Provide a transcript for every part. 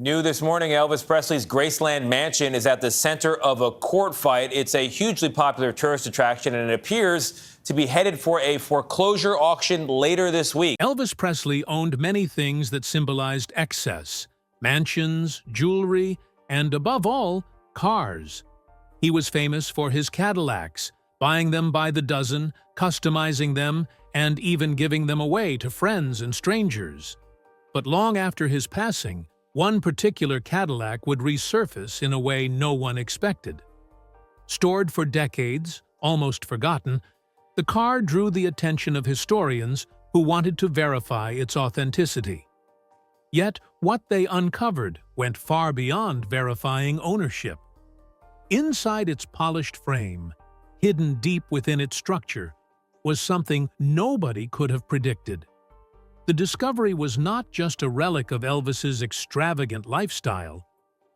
New this morning, Elvis Presley's Graceland mansion is at the center of a court fight. It's a hugely popular tourist attraction, and it appears to be headed for a foreclosure auction later this week. Elvis Presley owned many things that symbolized excess: mansions, jewelry, and above all, cars. He was famous for his Cadillacs, buying them by the dozen, customizing them, and even giving them away to friends and strangers. But long after his passing, one particular Cadillac would resurface in a way no one expected. Stored for decades, almost forgotten, the car drew the attention of historians who wanted to verify its authenticity. Yet, what they uncovered went far beyond verifying ownership. Inside its polished frame, hidden deep within its structure, was something nobody could have predicted. The discovery was not just a relic of Elvis's extravagant lifestyle.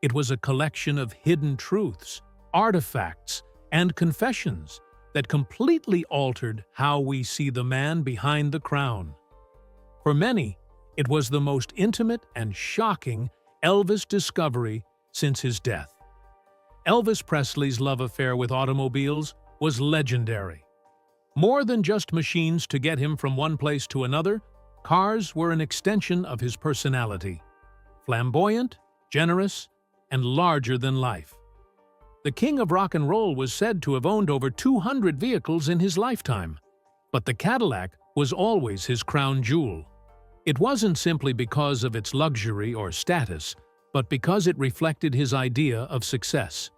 It was a collection of hidden truths, artifacts, and confessions that completely altered how we see the man behind the crown. For many, it was the most intimate and shocking Elvis discovery since his death. Elvis Presley's love affair with automobiles was legendary. More than just machines to get him from one place to another, cars were an extension of his personality, flamboyant, generous, and larger than life. The king of rock and roll was said to have owned over 200 vehicles in his lifetime, but the Cadillac was always his crown jewel. It wasn't simply because of its luxury or status, but because it reflected his idea of success.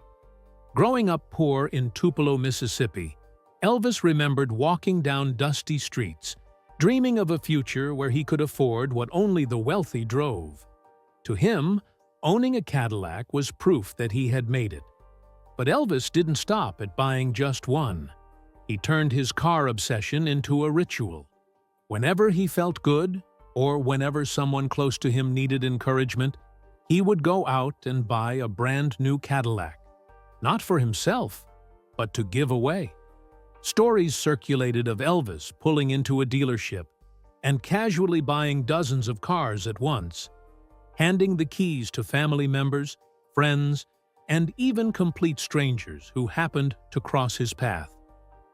Growing up poor in Tupelo, Mississippi, Elvis remembered walking down dusty streets, dreaming of a future where he could afford what only the wealthy drove. To him, owning a Cadillac was proof that he had made it. But Elvis didn't stop at buying just one. He turned his car obsession into a ritual. Whenever he felt good, or whenever someone close to him needed encouragement, he would go out and buy a brand new Cadillac. Not for himself, but to give away. Stories circulated of Elvis pulling into a dealership and casually buying dozens of cars at once, handing the keys to family members, friends, and even complete strangers who happened to cross his path.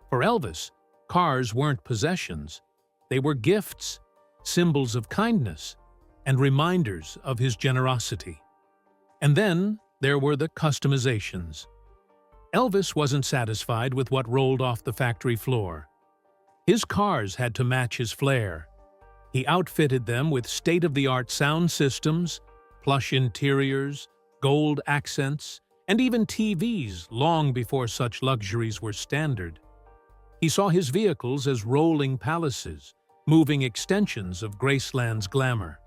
For Elvis, cars weren't possessions. They were gifts, symbols of kindness, and reminders of his generosity. And then there were the customizations. Elvis wasn't satisfied with what rolled off the factory floor. His cars had to match his flair. He outfitted them with state-of-the-art sound systems, plush interiors, gold accents, and even TVs long before such luxuries were standard. He saw his vehicles as rolling palaces, moving extensions of Graceland's glamour.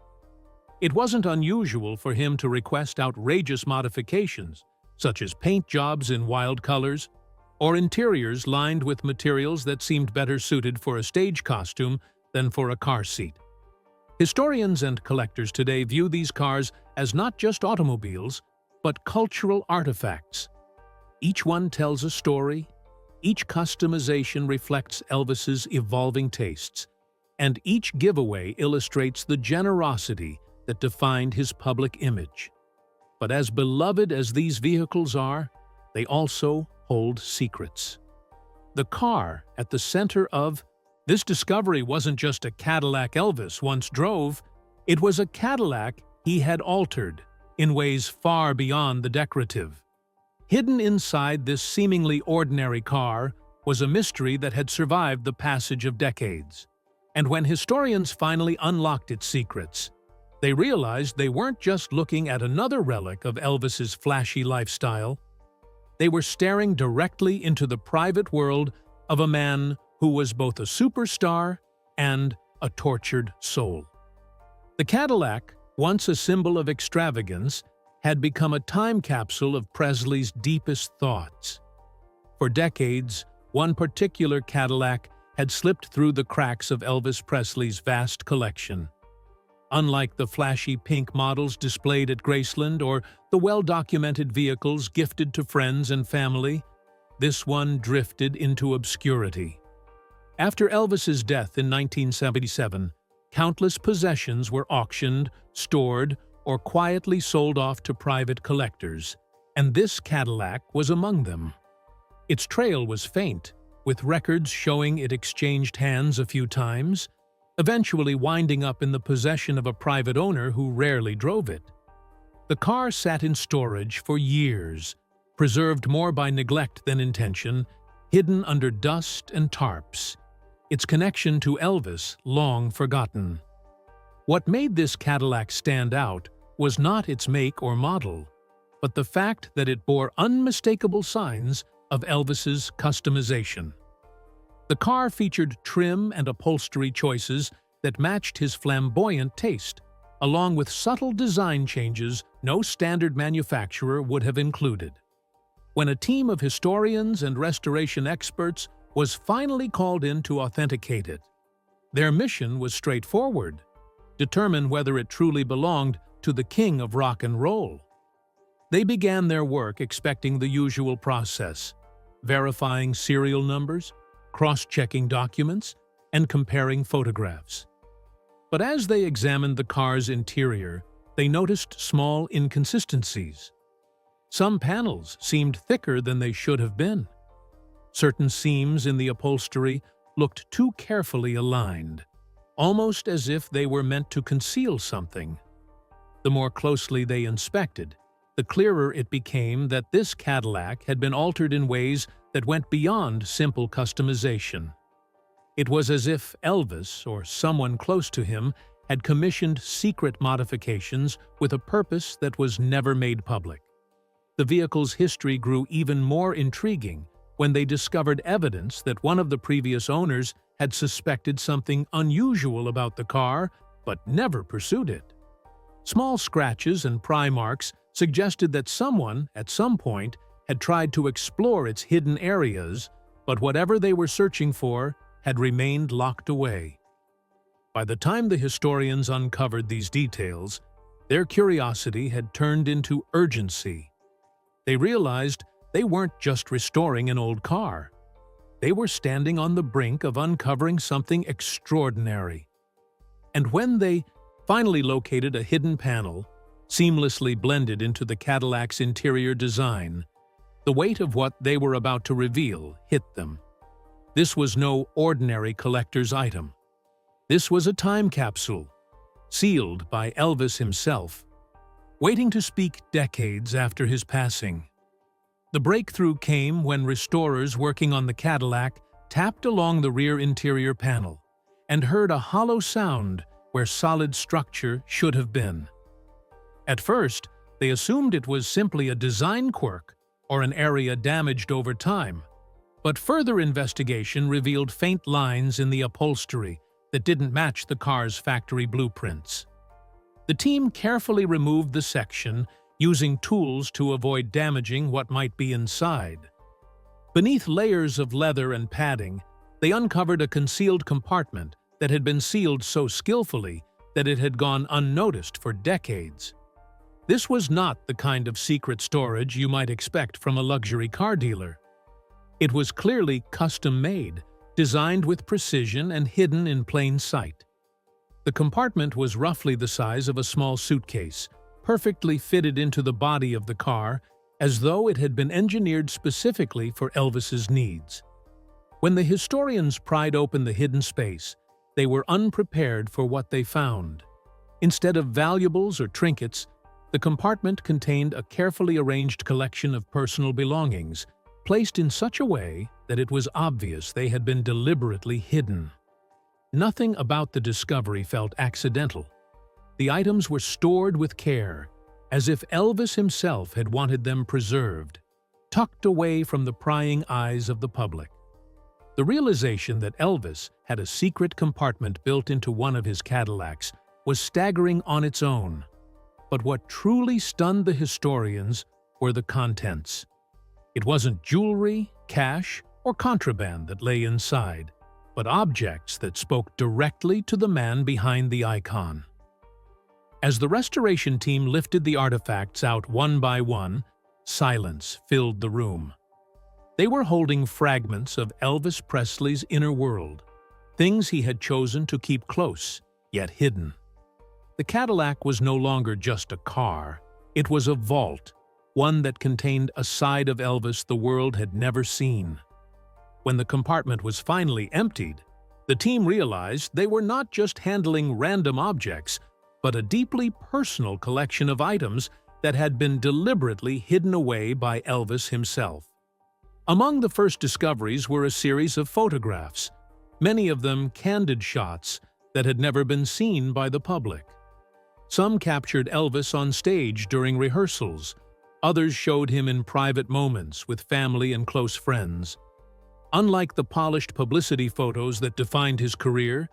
It wasn't unusual for him to request outrageous modifications, such as paint jobs in wild colors, or interiors lined with materials that seemed better suited for a stage costume than for a car seat. Historians and collectors today view these cars as not just automobiles, but cultural artifacts. Each one tells a story, each customization reflects Elvis's evolving tastes, and each giveaway illustrates the generosity that defined his public image. But as beloved as these vehicles are, they also hold secrets. The car at the center of this discovery wasn't just a Cadillac Elvis once drove, it was a Cadillac he had altered in ways far beyond the decorative. Hidden inside this seemingly ordinary car was a mystery that had survived the passage of decades. And when historians finally unlocked its secrets, they realized they weren't just looking at another relic of Elvis's flashy lifestyle. They were staring directly into the private world of a man who was both a superstar and a tortured soul. The Cadillac, once a symbol of extravagance, had become a time capsule of Presley's deepest thoughts. For decades, one particular Cadillac had slipped through the cracks of Elvis Presley's vast collection. Unlike the flashy pink models displayed at Graceland or the well-documented vehicles gifted to friends and family, this one drifted into obscurity. After Elvis's death in 1977, countless possessions were auctioned, stored, or quietly sold off to private collectors, and this Cadillac was among them. Its trail was faint, with records showing it exchanged hands a few times, eventually winding up in the possession of a private owner who rarely drove it. The car sat in storage for years, preserved more by neglect than intention, hidden under dust and tarps, its connection to Elvis long forgotten. What made this Cadillac stand out was not its make or model, but the fact that it bore unmistakable signs of Elvis's customization. The car featured trim and upholstery choices that matched his flamboyant taste, along with subtle design changes no standard manufacturer would have included. When a team of historians and restoration experts was finally called in to authenticate it, their mission was straightforward: determine whether it truly belonged to the king of rock and roll. They began their work expecting the usual process: verifying serial numbers, cross-checking documents, and comparing photographs. But as they examined the car's interior, they noticed small inconsistencies. Some panels seemed thicker than they should have been. Certain seams in the upholstery looked too carefully aligned, almost as if they were meant to conceal something. The more closely they inspected, the clearer it became that this Cadillac had been altered in ways that went beyond simple customization. It was as if Elvis, or someone close to him, had commissioned secret modifications with a purpose that was never made public. The vehicle's history grew even more intriguing when they discovered evidence that one of the previous owners had suspected something unusual about the car, but never pursued it. Small scratches and pry marks suggested that someone, at some point, had tried to explore its hidden areas, but whatever they were searching for had remained locked away. By the time the historians uncovered these details, their curiosity had turned into urgency. They realized they weren't just restoring an old car. They were standing on the brink of uncovering something extraordinary. And when they finally located a hidden panel, seamlessly blended into the Cadillac's interior design, the weight of what they were about to reveal hit them. This was no ordinary collector's item. This was a time capsule, sealed by Elvis himself, waiting to speak decades after his passing. The breakthrough came when restorers working on the Cadillac tapped along the rear interior panel and heard a hollow sound where solid structure should have been. At first, they assumed it was simply a design quirk or an area damaged over time, but further investigation revealed faint lines in the upholstery that didn't match the car's factory blueprints. The team carefully removed the section, using tools to avoid damaging what might be inside. Beneath layers of leather and padding, they uncovered a concealed compartment that had been sealed so skillfully that it had gone unnoticed for decades. This was not the kind of secret storage you might expect from a luxury car dealer. It was clearly custom-made, designed with precision and hidden in plain sight. The compartment was roughly the size of a small suitcase, perfectly fitted into the body of the car, as though it had been engineered specifically for Elvis's needs. When the historians pried open the hidden space, they were unprepared for what they found. Instead of valuables or trinkets, the compartment contained a carefully arranged collection of personal belongings, placed in such a way that it was obvious they had been deliberately hidden. Nothing about the discovery felt accidental. The items were stored with care, as if Elvis himself had wanted them preserved, tucked away from the prying eyes of the public. The realization that Elvis had a secret compartment built into one of his Cadillacs was staggering on its own. But what truly stunned the historians were the contents. It wasn't jewelry, cash, or contraband that lay inside, but objects that spoke directly to the man behind the icon. As the restoration team lifted the artifacts out one by one, silence filled the room. They were holding fragments of Elvis Presley's inner world, things he had chosen to keep close, yet hidden. The Cadillac was no longer just a car. It was a vault, one that contained a side of Elvis the world had never seen. When the compartment was finally emptied, the team realized they were not just handling random objects, but a deeply personal collection of items that had been deliberately hidden away by Elvis himself. Among the first discoveries were a series of photographs, many of them candid shots that had never been seen by the public. Some captured Elvis on stage during rehearsals, others showed him in private moments with family and close friends. Unlike the polished publicity photos that defined his career,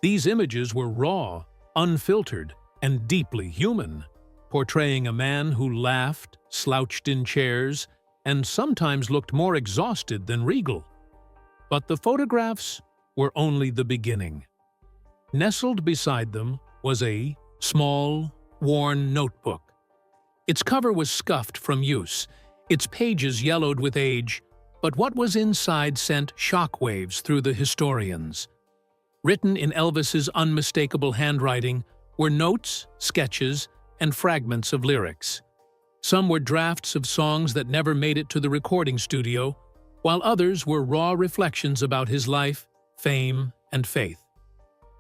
these images were raw, unfiltered, and deeply human, portraying a man who laughed, slouched in chairs, and sometimes looked more exhausted than regal. But the photographs were only the beginning. Nestled beside them was a small, worn notebook. Its cover was scuffed from use, its pages yellowed with age, but what was inside sent shockwaves through the historians. Written in Elvis's unmistakable handwriting were notes, sketches, and fragments of lyrics. Some were drafts of songs that never made it to the recording studio, while others were raw reflections about his life, fame, and faith.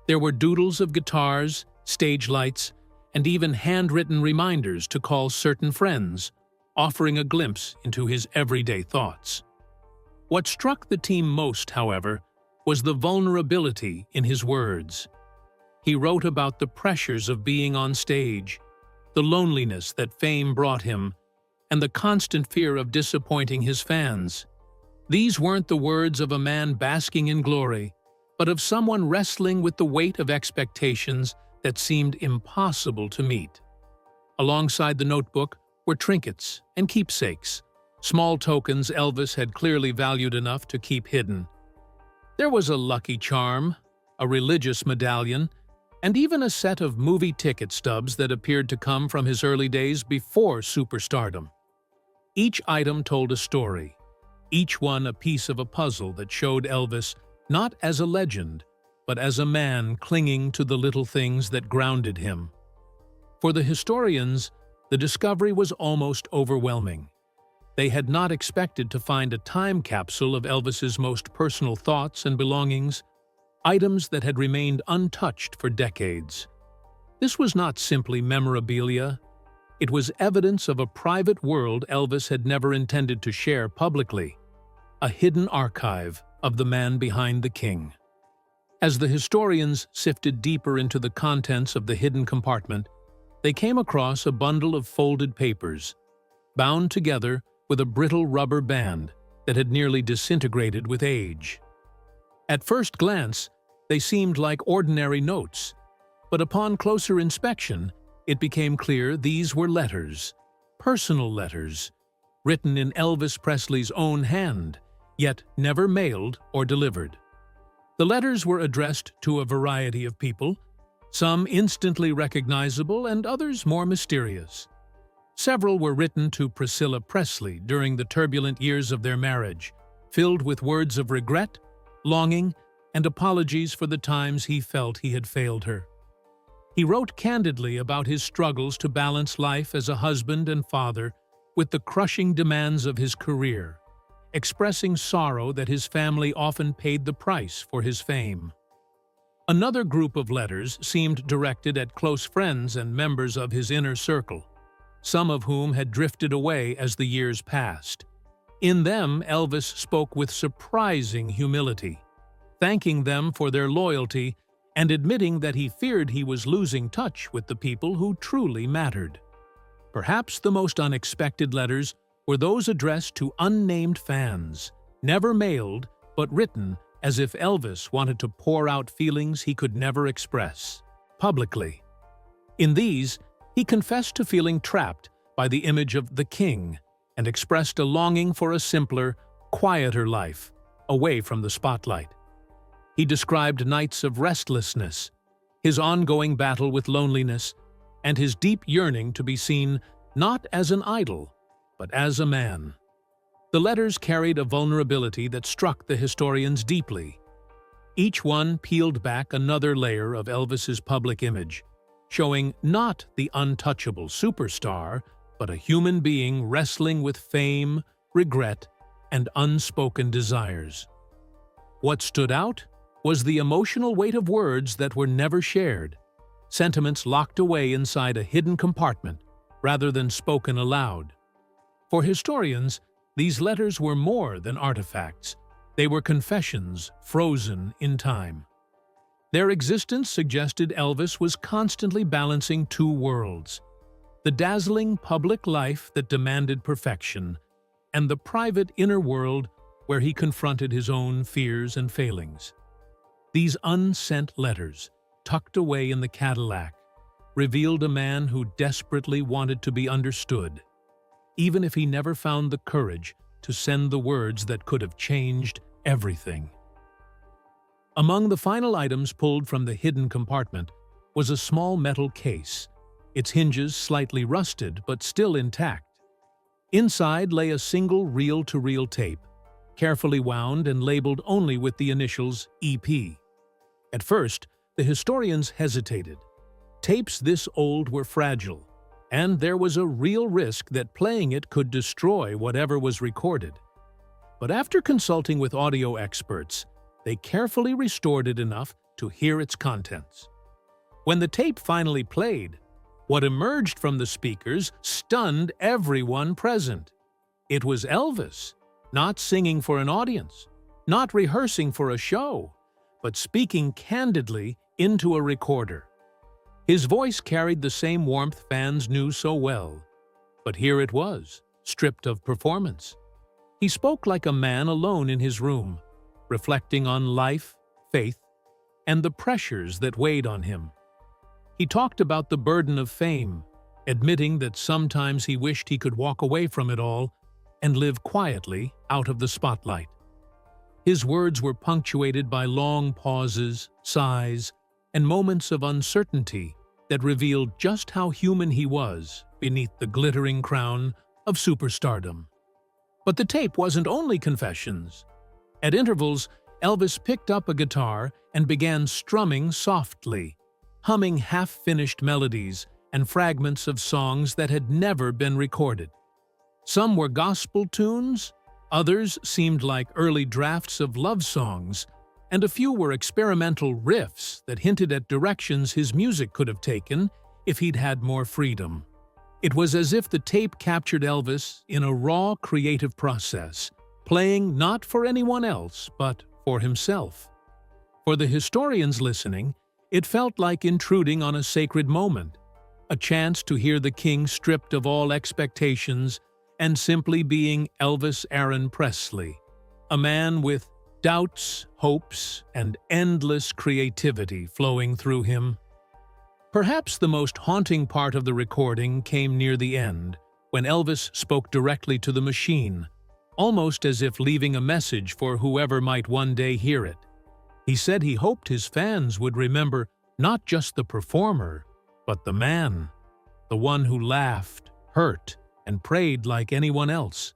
There were doodles of guitars, stage lights, and even handwritten reminders to call certain friends, offering a glimpse into his everyday thoughts. What struck the team most, however, was the vulnerability in his words. He wrote about the pressures of being on stage, the loneliness that fame brought him, and the constant fear of disappointing his fans. These weren't the words of a man basking in glory, but of someone wrestling with the weight of expectations that seemed impossible to meet. Alongside the notebook were trinkets and keepsakes, small tokens Elvis had clearly valued enough to keep hidden. There was a lucky charm, a religious medallion, and even a set of movie ticket stubs that appeared to come from his early days before superstardom. Each item told a story, each one a piece of a puzzle that showed Elvis not as a legend, but as a man clinging to the little things that grounded him. For the historians, the discovery was almost overwhelming. They had not expected to find a time capsule of Elvis's most personal thoughts and belongings, items that had remained untouched for decades. This was not simply memorabilia. It was evidence of a private world Elvis had never intended to share publicly, a hidden archive of the man behind the king. As the historians sifted deeper into the contents of the hidden compartment, they came across a bundle of folded papers, bound together with a brittle rubber band that had nearly disintegrated with age. At first glance, they seemed like ordinary notes, but upon closer inspection, it became clear these were letters, personal letters, written in Elvis Presley's own hand, yet never mailed or delivered. The letters were addressed to a variety of people, some instantly recognizable and others more mysterious. Several were written to Priscilla Presley during the turbulent years of their marriage, filled with words of regret, longing, and apologies for the times he felt he had failed her. He wrote candidly about his struggles to balance life as a husband and father with the crushing demands of his career, expressing sorrow that his family often paid the price for his fame. Another group of letters seemed directed at close friends and members of his inner circle, some of whom had drifted away as the years passed. In them, Elvis spoke with surprising humility, thanking them for their loyalty and admitting that he feared he was losing touch with the people who truly mattered. Perhaps the most unexpected letters were those addressed to unnamed fans, never mailed but written as if Elvis wanted to pour out feelings he could never express, publicly. In these, he confessed to feeling trapped by the image of the king and expressed a longing for a simpler, quieter life, away from the spotlight. He described nights of restlessness, his ongoing battle with loneliness, and his deep yearning to be seen not as an idol, but as a man. The letters carried a vulnerability that struck the historians deeply. Each one peeled back another layer of Elvis's public image, showing not the untouchable superstar, but a human being wrestling with fame, regret, and unspoken desires. What stood out was the emotional weight of words that were never shared, sentiments locked away inside a hidden compartment rather than spoken aloud. For historians, these letters were more than artifacts. They were confessions frozen in time. Their existence suggested Elvis was constantly balancing two worlds: the dazzling public life that demanded perfection, and the private inner world where he confronted his own fears and failings. These unsent letters, tucked away in the Cadillac, revealed a man who desperately wanted to be understood, even if he never found the courage to send the words that could have changed everything. Among the final items pulled from the hidden compartment was a small metal case, its hinges slightly rusted but still intact. Inside lay a single reel-to-reel tape, carefully wound and labeled only with the initials EP. At first, the historians hesitated. Tapes this old were fragile, and there was a real risk that playing it could destroy whatever was recorded. But after consulting with audio experts, they carefully restored it enough to hear its contents. When the tape finally played, what emerged from the speakers stunned everyone present. It was Elvis, not singing for an audience, not rehearsing for a show, but speaking candidly into a recorder. His voice carried the same warmth fans knew so well, but here it was, stripped of performance. He spoke like a man alone in his room, reflecting on life, faith, and the pressures that weighed on him. He talked about the burden of fame, admitting that sometimes he wished he could walk away from it all and live quietly out of the spotlight. His words were punctuated by long pauses, sighs, and moments of uncertainty that revealed just how human he was beneath the glittering crown of superstardom. But the tape wasn't only confessions. At intervals, Elvis picked up a guitar and began strumming softly, humming half-finished melodies and fragments of songs that had never been recorded. Some were gospel tunes, others seemed like early drafts of love songs, and a few were experimental riffs that hinted at directions his music could have taken if he'd had more freedom. It was as if the tape captured Elvis in a raw creative process, playing not for anyone else, but for himself. For the historians listening, it felt like intruding on a sacred moment, a chance to hear the king stripped of all expectations and simply being Elvis Aaron Presley, a man with doubts, hopes, and endless creativity flowing through him. Perhaps the most haunting part of the recording came near the end, when Elvis spoke directly to the machine, almost as if leaving a message for whoever might one day hear it. He said he hoped his fans would remember not just the performer, but the man, the one who laughed, hurt, and prayed like anyone else.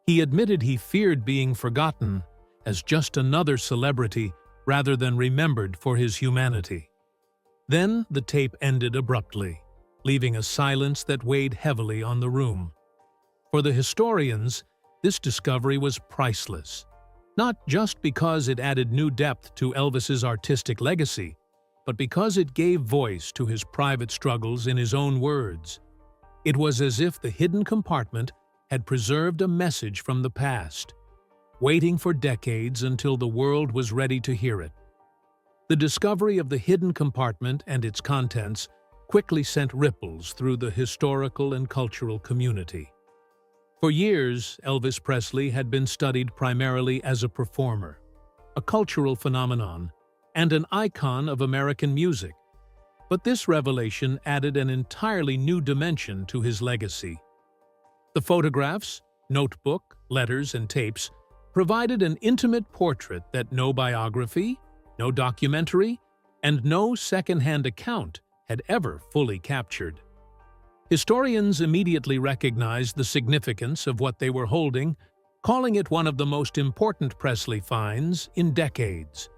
He admitted he feared being forgotten as just another celebrity rather than remembered for his humanity. Then the tape ended abruptly, leaving a silence that weighed heavily on the room. For the historians, this discovery was priceless, not just because it added new depth to Elvis's artistic legacy, but because it gave voice to his private struggles in his own words. It was as if the hidden compartment had preserved a message from the past, waiting for decades until the world was ready to hear it. The discovery of the hidden compartment and its contents quickly sent ripples through the historical and cultural community. For years, Elvis Presley had been studied primarily as a performer, a cultural phenomenon, and an icon of American music. But this revelation added an entirely new dimension to his legacy. The photographs, notebook, letters, and tapes provided an intimate portrait that no biography, no documentary, and no second-hand account had ever fully captured. Historians immediately recognized the significance of what they were holding, calling it one of the most important Presley finds in decades.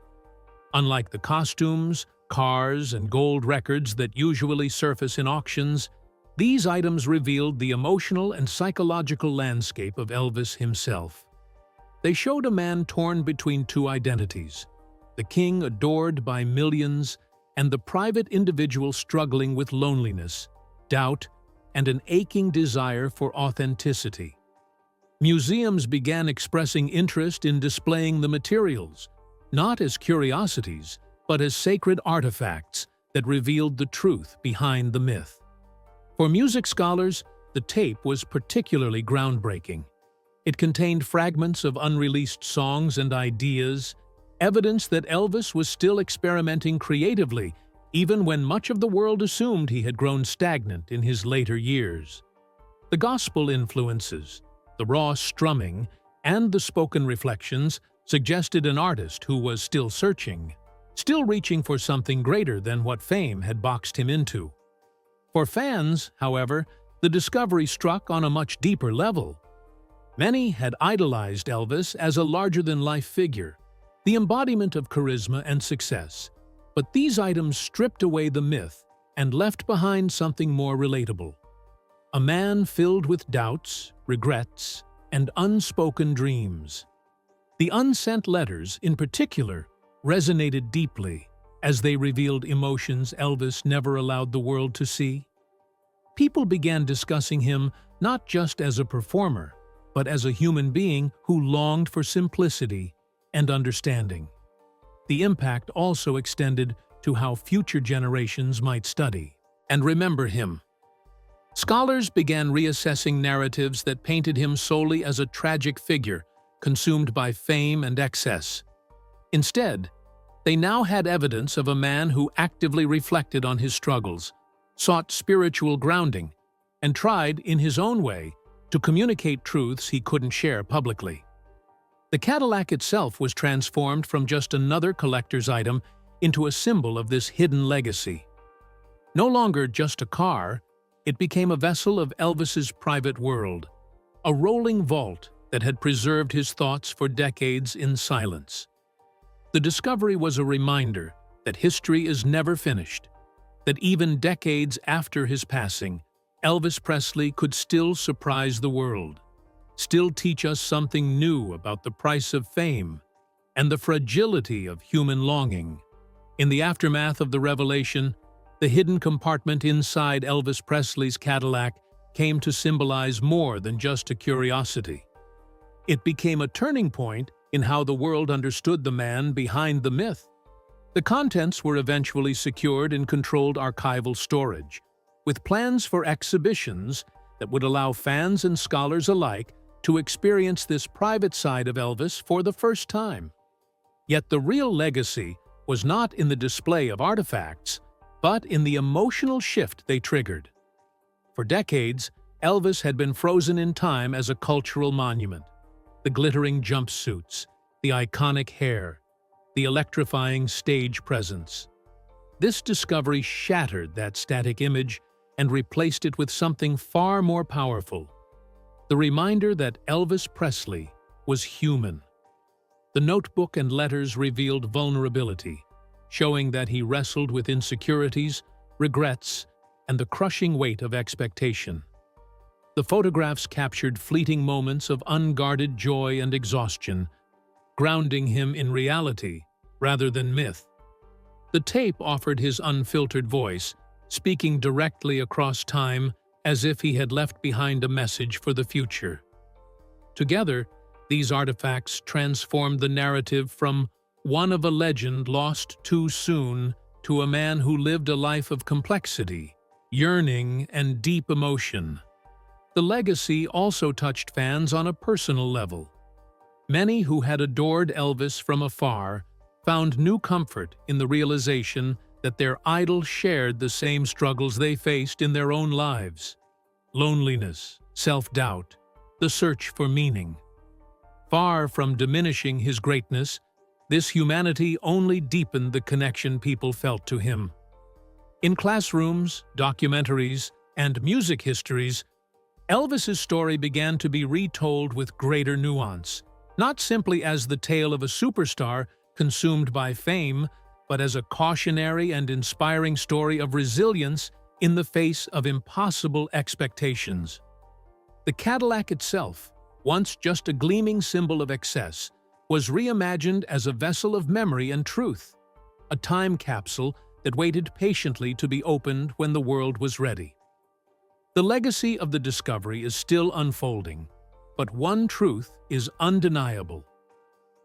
Unlike the costumes, cars, and gold records that usually surface in auctions, these items revealed the emotional and psychological landscape of Elvis himself. They showed a man torn between two identities: the king adored by millions and the private individual struggling with loneliness, doubt, and an aching desire for authenticity. Museums began expressing interest in displaying the materials, not as curiosities, but as sacred artifacts that revealed the truth behind the myth. For music scholars, the tape was particularly groundbreaking. It contained fragments of unreleased songs and ideas, evidence that Elvis was still experimenting creatively, even when much of the world assumed he had grown stagnant in his later years. The gospel influences, the raw strumming, and the spoken reflections suggested an artist who was still searching, still reaching for something greater than what fame had boxed him into. For fans, however, the discovery struck on a much deeper level. Many had idolized Elvis as a larger-than-life figure, the embodiment of charisma and success. But these items stripped away the myth and left behind something more relatable: a man filled with doubts, regrets, and unspoken dreams. The unsent letters, in particular, resonated deeply as they revealed emotions Elvis never allowed the world to see. People began discussing him not just as a performer, but as a human being who longed for simplicity and understanding. The impact also extended to how future generations might study and remember him. Scholars began reassessing narratives that painted him solely as a tragic figure consumed by fame and excess. Instead, they now had evidence of a man who actively reflected on his struggles, sought spiritual grounding, and tried, in his own way, to communicate truths he couldn't share publicly. The Cadillac itself was transformed from just another collector's item into a symbol of this hidden legacy. No longer just a car, it became a vessel of Elvis's private world, a rolling vault that had preserved his thoughts for decades in silence. The discovery was a reminder that history is never finished, that even decades after his passing, Elvis Presley could still surprise the world, still teach us something new about the price of fame and the fragility of human longing. In the aftermath of the revelation, the hidden compartment inside Elvis Presley's Cadillac came to symbolize more than just a curiosity. It became a turning point in how the world understood the man behind the myth. The contents were eventually secured in controlled archival storage, with plans for exhibitions that would allow fans and scholars alike to experience this private side of Elvis for the first time. Yet the real legacy was not in the display of artifacts, but in the emotional shift they triggered. For decades, Elvis had been frozen in time as a cultural monument. The glittering jumpsuits, the iconic hair, the electrifying stage presence. This discovery shattered that static image and replaced it with something far more powerful: the reminder that Elvis Presley was human. The notebook and letters revealed vulnerability, showing that he wrestled with insecurities, regrets, and the crushing weight of expectation. The photographs captured fleeting moments of unguarded joy and exhaustion, grounding him in reality rather than myth. The tape offered his unfiltered voice, speaking directly across time as if he had left behind a message for the future. Together, these artifacts transformed the narrative from one of a legend lost too soon to a man who lived a life of complexity, yearning, and deep emotion. The legacy also touched fans on a personal level. Many who had adored Elvis from afar found new comfort in the realization that their idol shared the same struggles they faced in their own lives: loneliness, self-doubt, the search for meaning. Far from diminishing his greatness, this humanity only deepened the connection people felt to him. In classrooms, documentaries, and music histories, Elvis's story began to be retold with greater nuance, not simply as the tale of a superstar consumed by fame, but as a cautionary and inspiring story of resilience in the face of impossible expectations. The Cadillac itself, once just a gleaming symbol of excess, was reimagined as a vessel of memory and truth, a time capsule that waited patiently to be opened when the world was ready. The legacy of the discovery is still unfolding, but one truth is undeniable.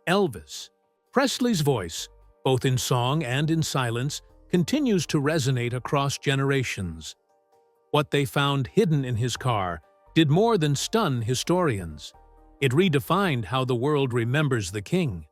Elvis, Presley's voice, both in song and in silence, continues to resonate across generations. What they found hidden in his car did more than stun historians. It redefined how the world remembers the king.